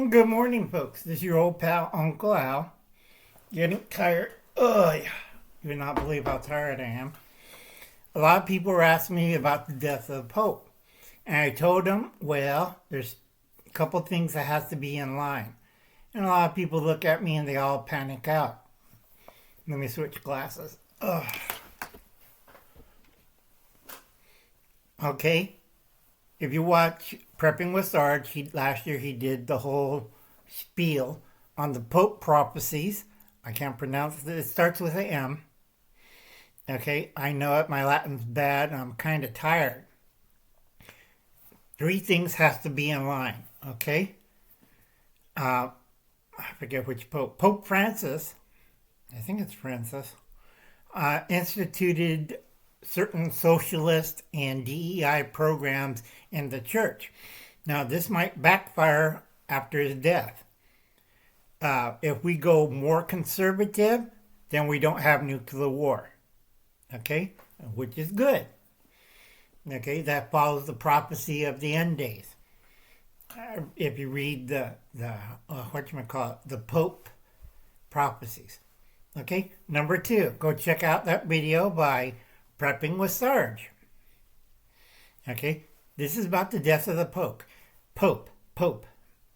And good morning, folks. This is your old pal, Uncle Al. Getting tired. Ugh, you would not believe how tired I am. A lot of people were asking me about the death of the Pope. And I told them, well, there's a couple things that has to be in line. And a lot of people look at me and they all panic out. Let me switch glasses. Ugh. Okay. If you watch Prepping with Sarge, last year he did the whole spiel on the Pope prophecies. I can't pronounce it. It starts with an M. Okay, I know it. My Latin's bad and I'm kind of tired. 3 things has to be in line. Okay? I forget which Pope. Pope Francis, I think it's Francis, instituted certain socialist and DEI programs in the church. Now, this might backfire after his death. If we go more conservative, then we don't have nuclear war. Okay? Which is good. Okay? That follows the prophecy of the end days. If you read the Pope prophecies. Okay? Number 2, go check out that video by Prepping with Sarge. Okay? This is about the death of the Pope. Pope.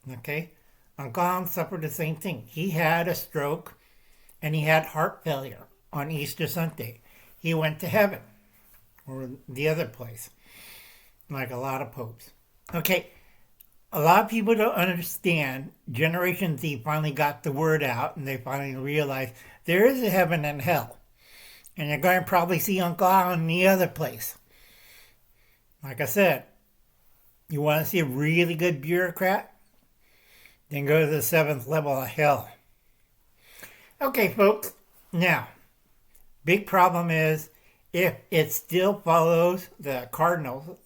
Okay? Uncle Al suffered the same thing. He had a stroke and he had heart failure on Easter Sunday. He went to heaven or the other place, like a lot of popes. Okay, a lot of people don't understand. Generation Z finally got the word out and they finally realized there is a heaven and hell. And you're going to probably see Uncle Al in the other place. Like I said, you want to see a really good bureaucrat? Then go to the 7th level of hell. Okay, folks. Now, big problem is if it still follows the cardinals,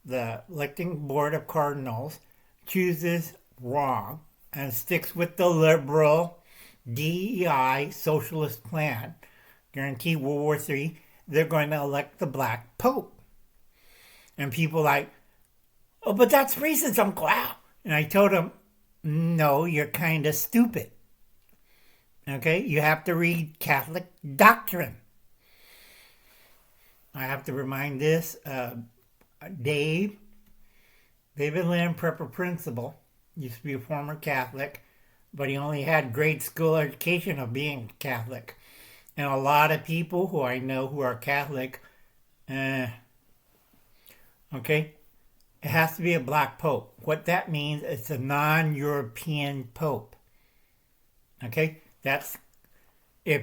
the electing board of cardinals chooses wrong and sticks with the liberal DEI socialist plan, guarantee World War III, they're going to elect the black pope. And people like, oh, but that's racist, Uncle Al. And I told them, no, you're kind of stupid. Okay? You have to read Catholic doctrine. I have to remind this, David Lynn, prepper principal, used to be a former Catholic, but he only had grade school education of being Catholic. And a lot of people who I know who are Catholic, okay, it has to be a black pope. What that means, it's a non-European pope. Okay, that's, if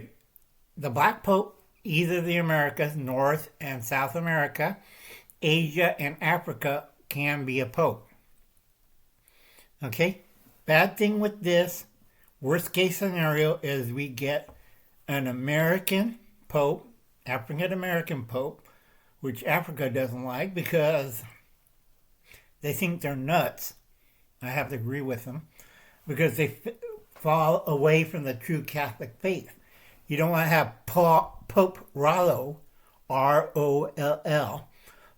the black pope, either the Americas, North and South America, Asia and Africa can be a pope. Okay, bad thing with this, worst case scenario is we get an American pope, African American pope, which Africa doesn't like because they think they're nuts. I have to agree with them because they fall away from the true Catholic faith. You don't want to have Pope Rollo, R-O-L-L,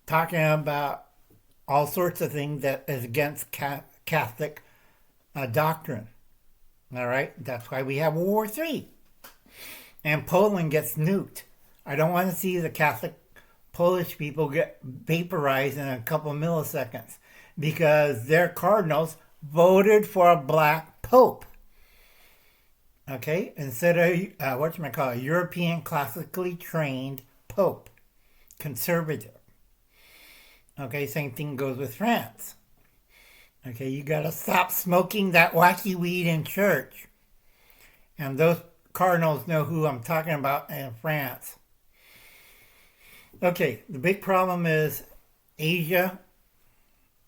talking about all sorts of things that is against Catholic doctrine. All right? That's why we have World War III. And Poland gets nuked. I don't want to see the Catholic Polish people get vaporized in a couple milliseconds because their cardinals voted for a black pope. Okay? Instead of, a European classically trained pope. Conservative. Okay, same thing goes with France. Okay, you got to stop smoking that wacky weed in church. And those cardinals know who I'm talking about in France. Okay, the big problem is Asia.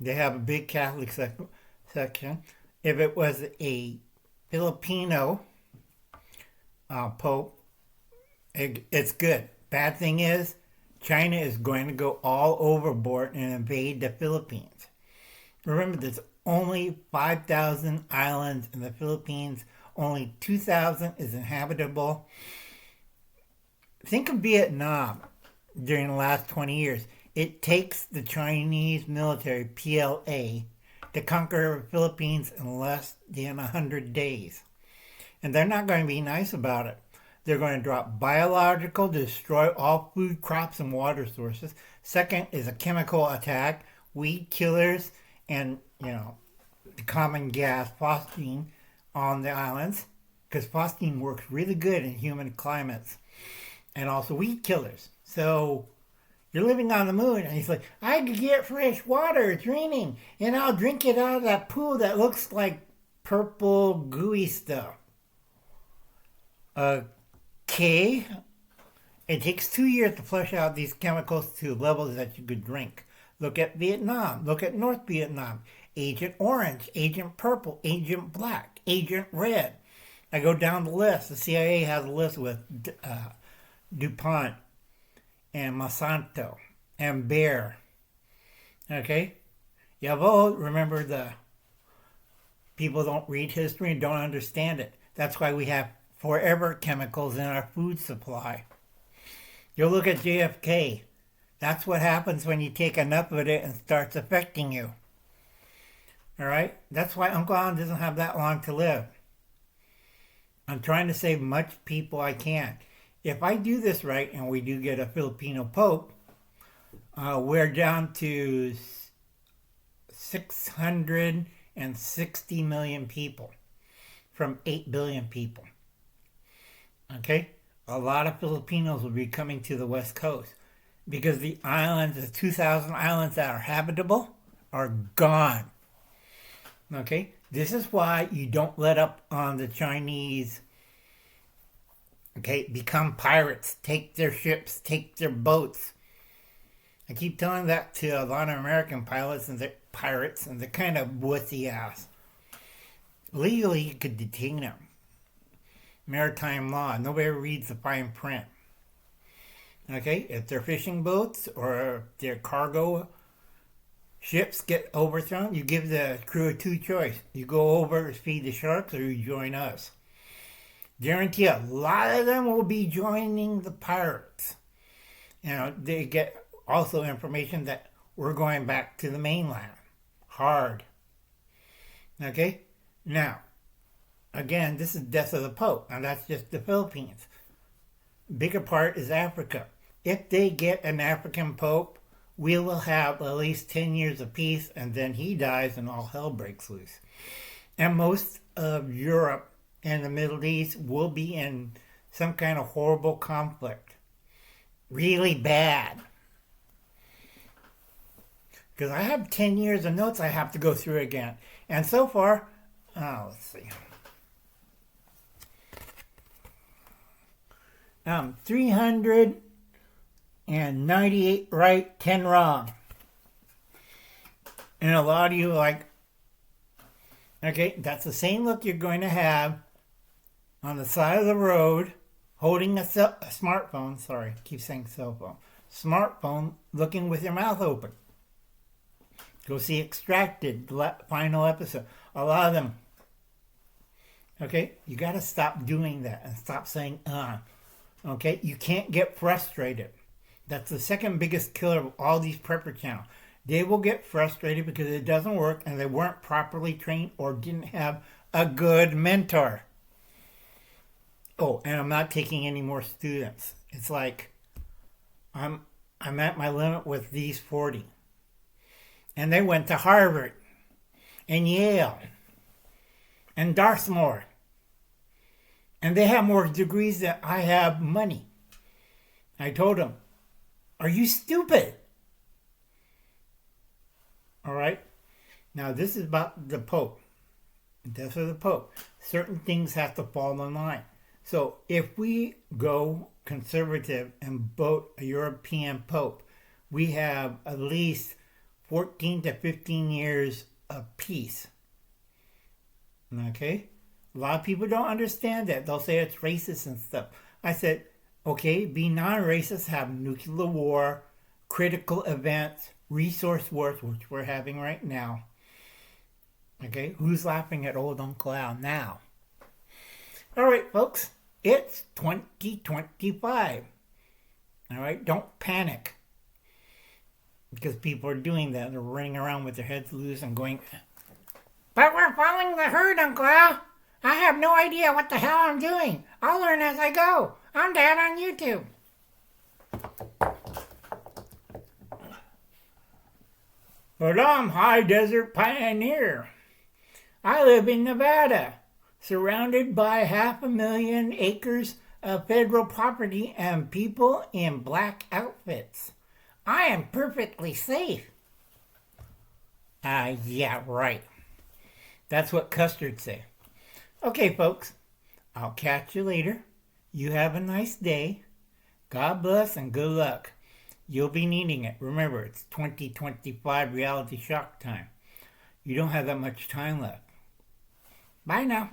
They have a big Catholic section. If it was a Filipino pope, it's good. Bad thing is, China is going to go all overboard and invade the Philippines. Remember, there's only 5,000 islands in the Philippines. Only 2,000 is inhabitable. Think of Vietnam during the last 20 years. It takes the Chinese military, PLA, to conquer the Philippines in less than 100 days. And they're not going to be nice about it. They're going to drop biological to destroy all food crops and water sources. Second is a chemical attack, weed killers, and, the common gas, phosphine, on the islands. Because phosphine works really good in humid climates. And also weed killers. So you're living on the moon, and he's like, I could get fresh water, it's raining, and I'll drink it out of that pool that looks like purple gooey stuff. Okay. It takes 2 years to flush out these chemicals to levels that you could drink. Look at Vietnam. Look at North Vietnam. Agent Orange, Agent Purple, Agent Black, Agent Red. I go down the list. The CIA has a list with DuPont and Monsanto and Bayer. Okay? Yeah, well, remember the people don't read history and don't understand it. That's why we have forever chemicals in our food supply. You look at JFK. That's what happens when you take enough of it and starts affecting you. All right? That's why Uncle Alan doesn't have that long to live. I'm trying to save much people I can. If I do this right and we do get a Filipino Pope, we're down to 660 million people from 8 billion people. Okay? A lot of Filipinos will be coming to the West Coast because the islands, the 2,000 islands that are habitable, are gone. Okay? This is why you don't let up on the Chinese. Okay? Become pirates. Take their ships. Take their boats. I keep telling that to a lot of American pilots and they're pirates, and they're kind of wussy ass. Legally, you could detain them. Maritime law. Nobody reads the fine print. Okay? If their fishing boats or their cargo ships get overthrown, you give the crew two choice. You go over, feed the sharks, or you join us. Guarantee a lot of them will be joining the pirates. They get also information that we're going back to the mainland. Hard. Okay? Now, again, this is death of the Pope, and that's just the Philippines. Bigger part is Africa. If they get an African Pope, we will have at least 10 years of peace, and then he dies and all hell breaks loose. And most of Europe and the Middle East will be in some kind of horrible conflict. Really bad. Because I have 10 years of notes I have to go through again. And so far, let's see. 398 right, 10 wrong. And a lot of you are like, okay, that's the same look you're going to have on the side of the road holding a smartphone. Sorry, I keep saying cell phone. Smartphone looking with your mouth open. Go see Extracted, the final episode. A lot of them. Okay, you got to stop doing that and stop saying, Okay, you can't get frustrated. That's the second biggest killer of all these prepper channels. They will get frustrated because it doesn't work and they weren't properly trained or didn't have a good mentor. Oh, and I'm not taking any more students. It's like I'm at my limit with these 40. And they went to Harvard and Yale and Dartmouth. And they have more degrees than I have money. I told them, are you stupid? All right. Now this is about the Pope. Death of the Pope. Certain things have to fall in line. So if we go conservative and vote a European Pope, we have at least 14 to 15 years of peace. Okay? A lot of people don't understand that. They'll say it's racist and stuff. I said, okay, be non-racist, have nuclear war, critical events, resource wars, which we're having right now. Okay? Who's laughing at old Uncle Al now? All right, folks. It's 2025. All right? Don't panic. Because people are doing that. They're running around with their heads loose and going, But we're following the herd, Uncle Al. I have no idea what the hell I'm doing. I'll learn as I go. I'm Dad on YouTube. But I'm High Desert Pioneer. I live in Nevada, surrounded by 500,000 acres of federal property and people in black outfits. I am perfectly safe. Yeah, right. That's what Custard say. Okay, folks, I'll catch you later. You have a nice day. God bless and good luck. You'll be needing it. Remember, it's 2025 reality shock time. You don't have that much time left. Bye now.